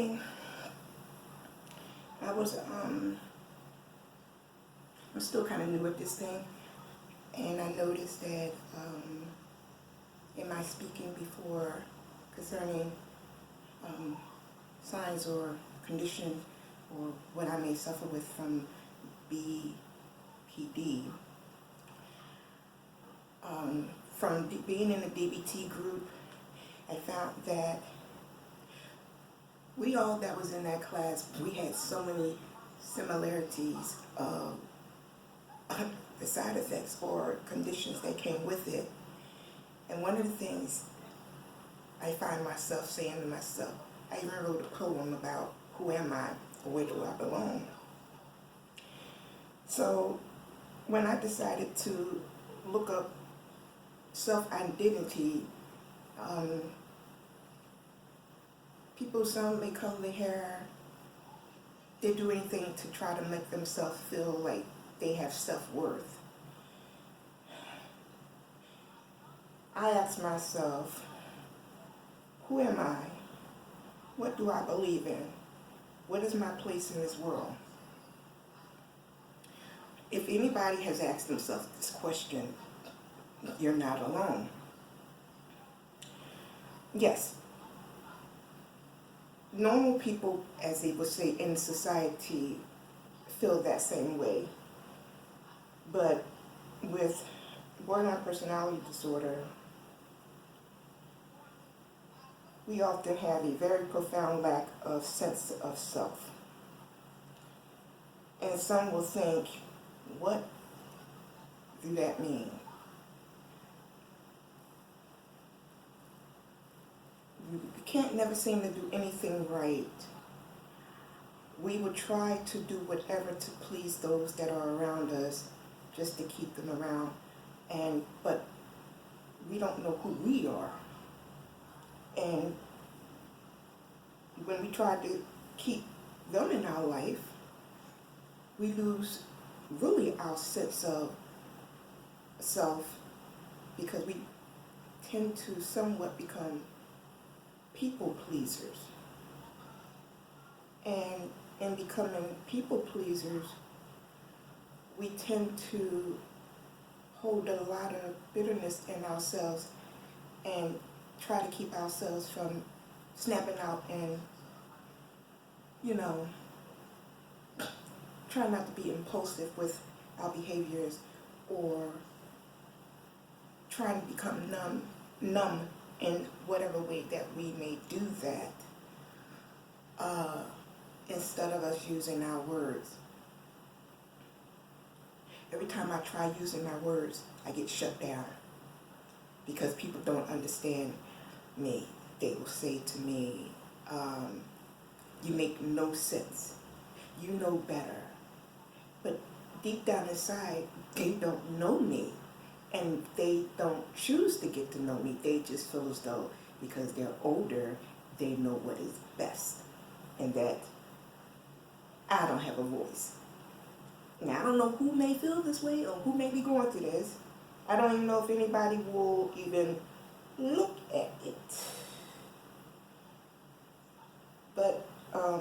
morning, I was, I'm still kind of new at this thing, and I noticed that in my speaking before concerning signs or conditions or what I may suffer with from BPD, from being in the DBT group, I found that we all that was in that class, we had so many similarities of the side effects or conditions that came with it. And one of the things I find myself saying to myself, I even wrote a poem about who am I or where do I belong. So when I decided to look up self-identity, people, some may color their hair, they do anything to try to make themselves feel like they have self-worth. I ask myself, who am I? What do I believe in? What is my place in this world? If anybody has asked themselves this question, you're not alone. Yes, normal people, as they would say in society, feel that same way. But with borderline personality disorder, we often have a very profound lack of sense of self. And some will think, what do that mean? We can't never seem to do anything right. We would try to do whatever to please those that are around us, just to keep them around. But we don't know who we are. And when we try to keep them in our life, we lose really our sense of self, because we tend to somewhat become people pleasers. And in becoming people pleasers, we tend to hold a lot of bitterness in ourselves and try to keep ourselves from snapping out and, try not to be impulsive with our behaviors, or trying to become numb in whatever way that we may do that, instead of us using our words. Every time I try using my words, I get shut down because people don't understand me. They will say to me, you make no sense. You know better. But deep down inside, they don't know me. And they don't choose to get to know me. They just feel as though because they're older, they know what is best. And that I don't have a voice. Now, I don't know who may feel this way or who may be going through this. I don't even know if anybody will even look at it. But a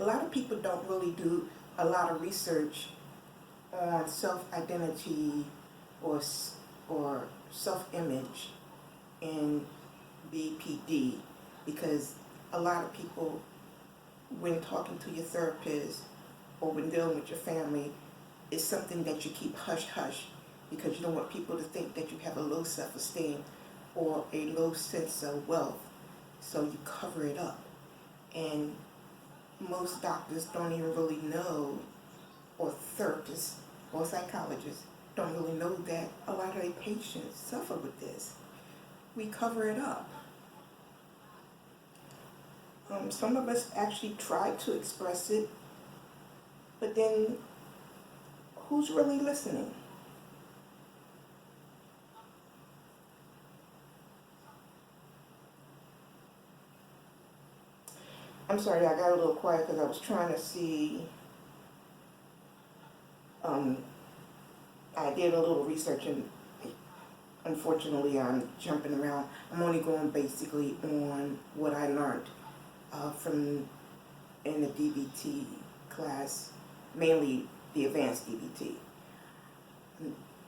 lot of people don't really do a lot of research on self-identity or self-image in BPD, because a lot of people, when talking to your therapist or when dealing with your family, it's something that you keep hush-hush because you don't want people to think that you have a low self-esteem or a low sense of wealth, so you cover it up. And most doctors don't even really know, or therapists or psychologists don't really know that a lot of their patients suffer with this. We cover it up. Some of us actually try to express it, but then who's really listening? I'm sorry, I got a little quiet because I was trying to see, I did a little research, and unfortunately, I'm jumping around. I'm only going basically on what I learned from in the DBT class, mainly the advanced DBT.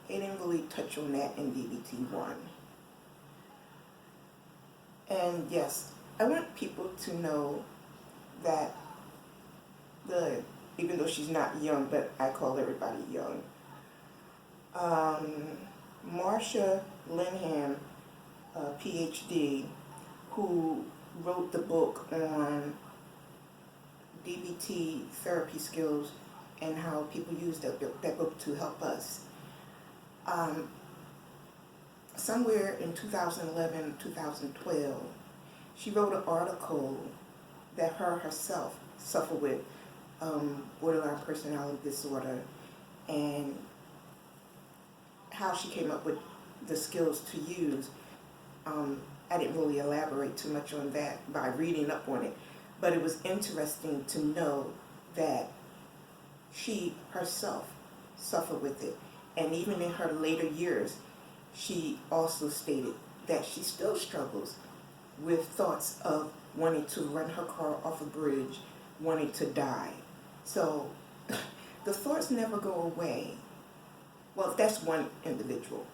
They didn't really touch on that in DBT 1. And yes, I want people to know that even though she's not young, but I call everybody young, Marsha Linham, PhD, who wrote the book on DBT therapy skills and how people use that book to help us. Somewhere in 2011, 2012, she wrote an article that herself suffered with borderline personality disorder, and how she came up with the skills to use. I didn't really elaborate too much on that by reading up on it, but it was interesting to know that she herself suffered with it. And even in her later years, she also stated that she still struggles with thoughts of wanting to run her car off a bridge, wanting to die. So the thoughts never go away. Well, that's one individual.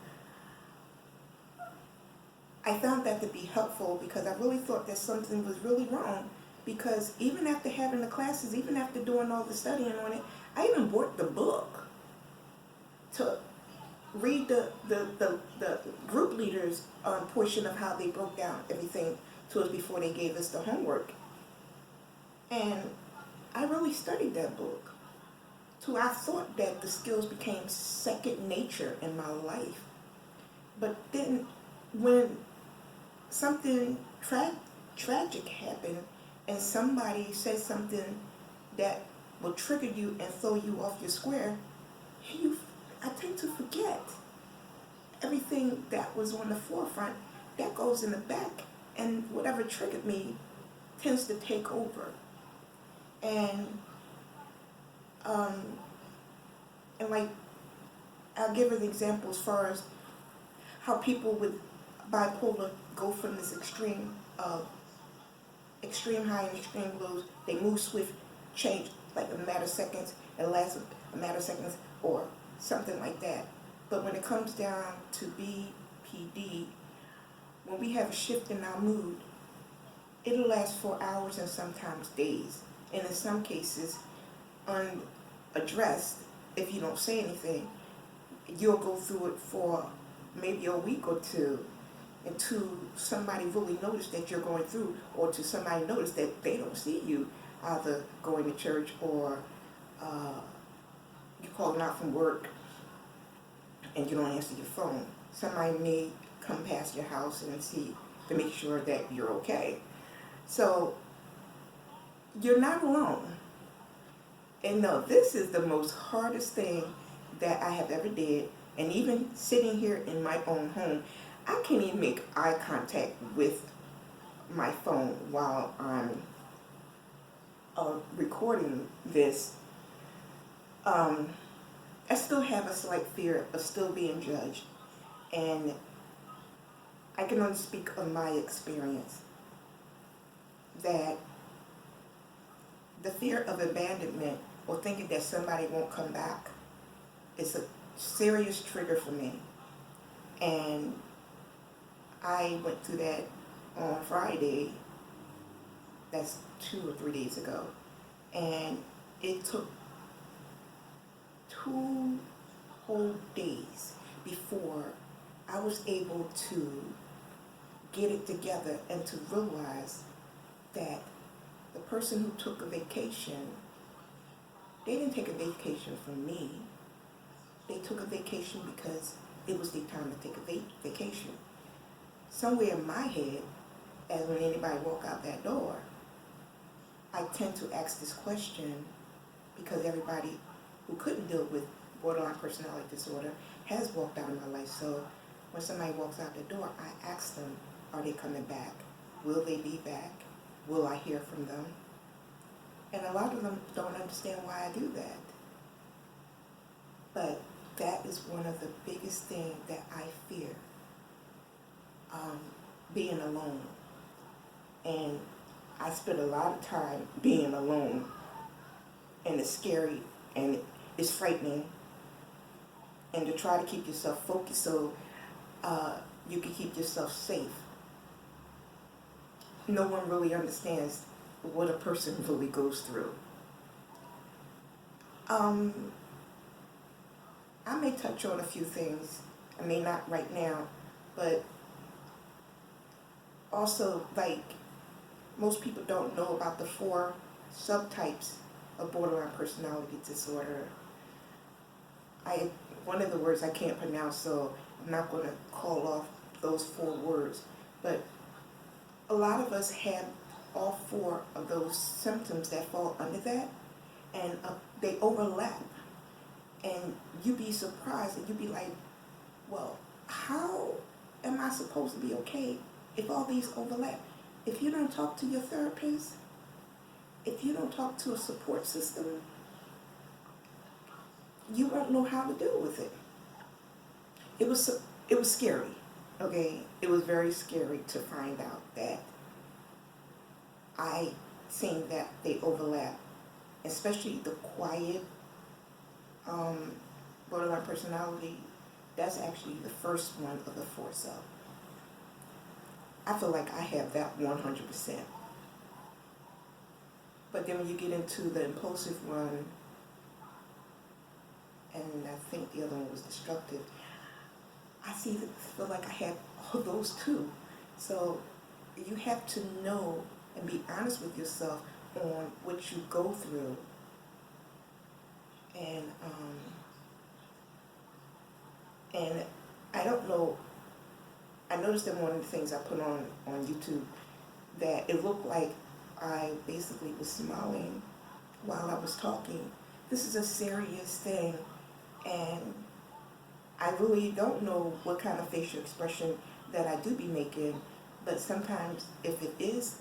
I found that to be helpful because I really thought that something was really wrong, because even after having the classes, even after doing all the studying on it, I even bought the book to read the group leaders portion of how they broke down everything to us before they gave us the homework. And I really studied that book. So I thought that the skills became second nature in my life. But then when something tragic happened and somebody said something that will trigger you and throw you off your square, I tend to forget everything that was on the forefront. That goes in the back, and whatever triggered me tends to take over. And like, I'll give an example as far as how people with bipolar go from this extreme high and extreme lows. They move swift, change like a matter of seconds, and last a matter of seconds, or something like that. But when it comes down to BPD, when we have a shift in our mood, it'll last for hours and sometimes days. And in some cases, unaddressed, if you don't say anything, you'll go through it for maybe a week or two until somebody really notice that you're going through, or to somebody notice that they don't see you either going to church or you're calling out from work and you don't answer your phone. Somebody may come past your house and see to make sure that you're okay. So you're not alone. And no, this is the most hardest thing that I have ever did. And even sitting here in my own home, I can't even make eye contact with my phone while I'm recording this. I still have a slight fear of still being judged. And I can only speak on my experience, that the fear of abandonment or thinking that somebody won't come back is a serious trigger for me. And I went through that on Friday, that's 2 or 3 days ago, and it took 2 whole days before I was able to get it together and to realize that the person who took a vacation, they didn't take a vacation from me. They took a vacation because it was their time to take a vacation. Somewhere in my head, as when anybody walk out that door, I tend to ask this question because everybody who couldn't deal with borderline personality disorder has walked out of my life. So when somebody walks out the door, I ask them, are they coming back? Will they be back? Will I hear from them? And a lot of them don't understand why I do that. But that is one of the biggest things that I fear, um, being alone. And I spent a lot of time being alone, and it's scary and it's frightening. And to try to keep yourself focused so you can keep yourself safe. No one really understands what a person really goes through. I may touch on a few things. I may not right now, but also, like, most people don't know about the 4 subtypes of borderline personality disorder. One of the words I can't pronounce, so I'm not going to call off those 4 words, but a lot of us have all 4 of those symptoms that fall under that, and they overlap. And you'd be surprised, and you'd be like, well, how am I supposed to be okay if all these overlap? If you don't talk to your therapist, if you don't talk to a support system, you won't know how to deal with it. It was scary, okay? It was very scary to find out that I seen that they overlap, especially the quiet borderline personality. That's actually the first one of the 4 sub. I feel like I have that 100%. But then when you get into the impulsive one, and I think the other one was destructive, I feel like I have all those too. So you have to know and be honest with yourself on what you go through. And I don't know, I noticed that one of the things I put on YouTube, that it looked like I basically was smiling while I was talking. This is a serious thing, and I really don't know what kind of facial expression that I do be making, but sometimes if it is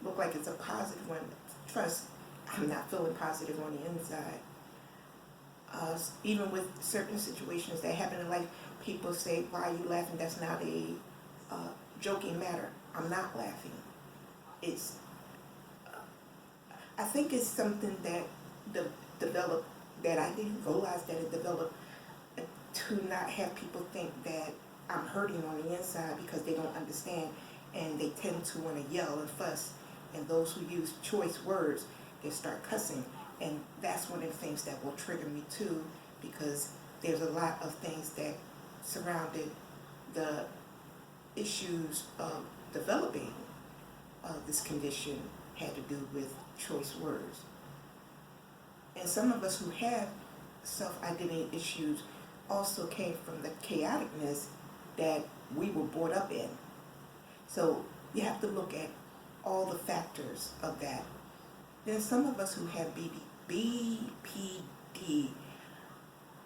look like it's a positive one, trust, I'm not feeling positive on the inside. Even with certain situations that happen in life, people say, why are you laughing? That's not a joking matter. I'm not laughing. I think it's something that developed, that I didn't realize that it developed, to not have people think that I'm hurting on the inside because they don't understand, and they tend to want to yell and fuss. And those who use choice words, they start cussing. And that's one of the things that will trigger me too, because there's a lot of things that surrounded the issues of developing this condition had to do with choice words. And some of us who have self-identity issues also came from the chaoticness that we were brought up in. So you have to look at all the factors of that. There's some of us who have BPD.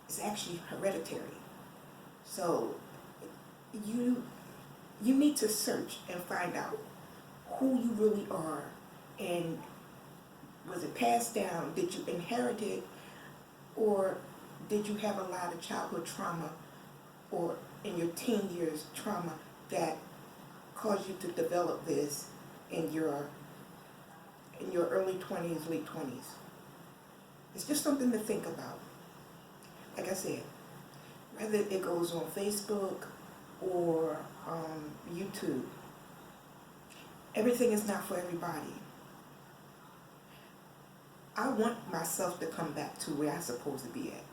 It's actually hereditary. So you need to search and find out who you really are, and was it passed down? Did you inherit it, or did you have a lot of childhood trauma, or in your teen years trauma that caused you to develop this in your early 20s, late 20s? It's just something to think about. Like I said, whether it goes on Facebook or YouTube, everything is not for everybody. I want myself to come back to where I'm supposed to be at.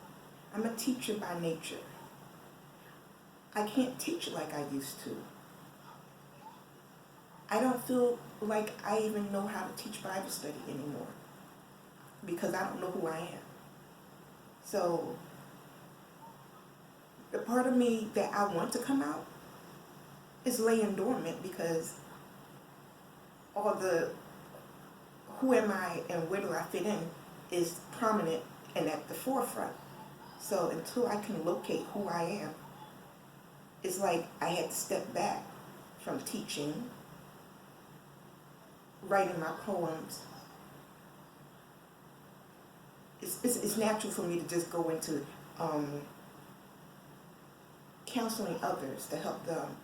I'm a teacher by nature. I can't teach like I used to. I don't feel like I even know how to teach Bible study anymore, because I don't know who I am. So the part of me that I want to come out is laying dormant, because all the who am I and where do I fit in is prominent and at the forefront. So until I can locate who I am, it's like I had to step back from teaching, writing my poems. It's natural for me to just go into counseling others to help them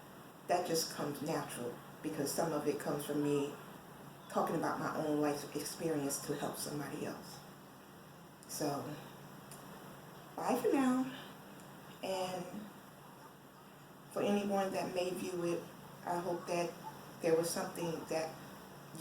that just comes natural because some of it comes from me talking about my own life experience to help somebody else. So, bye for now. And for anyone that may view it, I hope that there was something that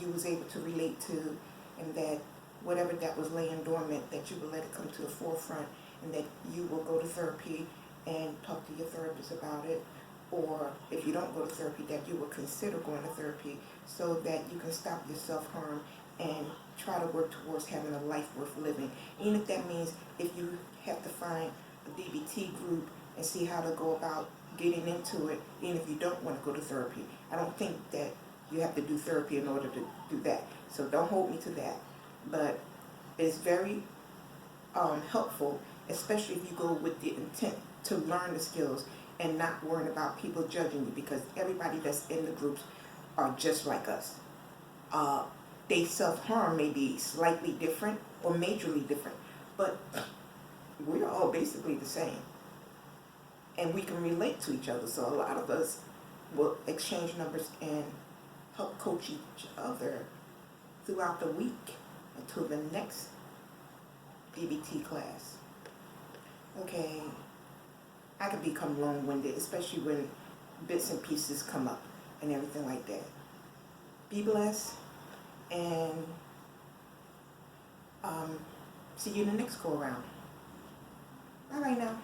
you was able to relate to, and that whatever that was laying dormant, that you will let it come to the forefront, and that you will go to therapy and talk to your therapist about it. Or if you don't go to therapy, that you will consider going to therapy so that you can stop your self-harm and try to work towards having a life worth living. Even if that means if you have to find a DBT group and see how to go about getting into it, even if you don't want to go to therapy. I don't think that you have to do therapy in order to do that. So don't hold me to that. But it's very helpful, especially if you go with the intent to learn the skills and not worrying about people judging you, because everybody that's in the groups are just like us. They self-harm may be slightly different or majorly different, but we're all basically the same. And we can relate to each other. So a lot of us will exchange numbers and help coach each other throughout the week until the next DBT class. Okay, I could become long-winded, especially when bits and pieces come up and everything like that. Be blessed, and see you in the next go-around. Bye right now.